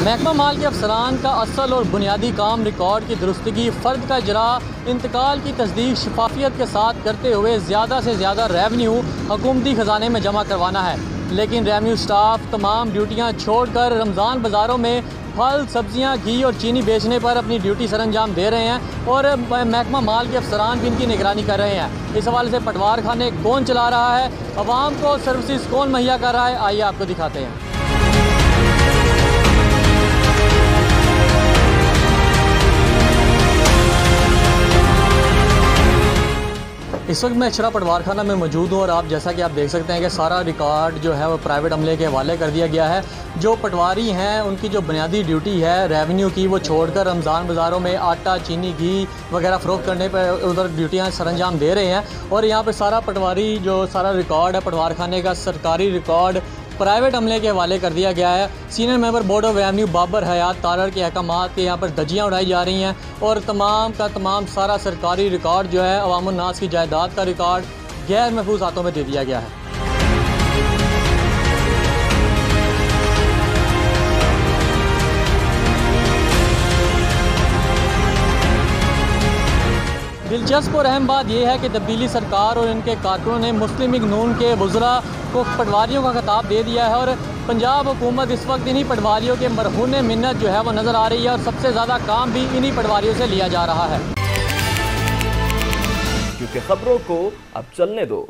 महकमा माल के अफसरान का असल और बुनियादी काम रिकॉर्ड की दुरुस्तगी, फ़र्द का इजरा, इंतकाल की तस्दीक शफाफियत के साथ करते हुए ज़्यादा से ज़्यादा रेवन्यू हुकूमती ख़जाने में जमा करवाना है। लेकिन रेवन्यू स्टाफ तमाम ड्यूटियाँ छोड़ कर रमज़ान बाज़ारों में फल, सब्जियाँ, घी और चीनी बेचने पर अपनी ड्यूटी सर अंजाम दे रहे हैं और महकमा माल के अफसरान भी इनकी निगरानी कर रहे हैं। इस हवाले से पटवार खाने कौन चला रहा है, अवाम को सर्विसेज कौन मुहैया कर रहा है, आइए आपको दिखाते हैं। इस वक्त मैं अक्षरा पटवार खाना में मौजूद हूँ और आप जैसा कि आप देख सकते हैं कि सारा रिकॉर्ड जो है वो प्राइवेट अमले के हवाले कर दिया गया है। जो पटवारी हैं उनकी जो बुनियादी ड्यूटी है रेवेन्यू की, वो छोड़कर रमज़ान बाज़ारों में आटा, चीनी, घी वगैरह फ़रोख्त करने पर उधर ड्यूटियाँ सर अंजाम दे रहे हैं। और यहाँ पर सारा पटवारी जो सारा रिकॉर्ड है पटवार खाने का, सरकारी रिकॉर्ड प्राइवेट अमले के हवाले कर दिया गया है। Senior member board of revenue Babar Hayat Tarar के अहकामात के यहाँ पर धज्जियाँ उड़ाई जा रही हैं और तमाम का तमाम सारा सरकारी रिकॉर्ड जो है अवामुन नास की जायदाद का रिकॉर्ड गैर महफूज हाथों में दे दिया गया है। दिलचस्प और अहम बात यह है कि तब्दीली सरकार और इनके कारकुनों ने मुस्लिम लीग नून के वज़रा को पटवारियों का खिताब दे दिया है और पंजाब हुकूमत इस वक्त इन्हीं पटवारियों के मरहून मिन्नत जो है वो नज़र आ रही है और सबसे ज़्यादा काम भी इन्हीं पटवारियों से लिया जा रहा है। क्योंकि खबरों को अब चलने दो।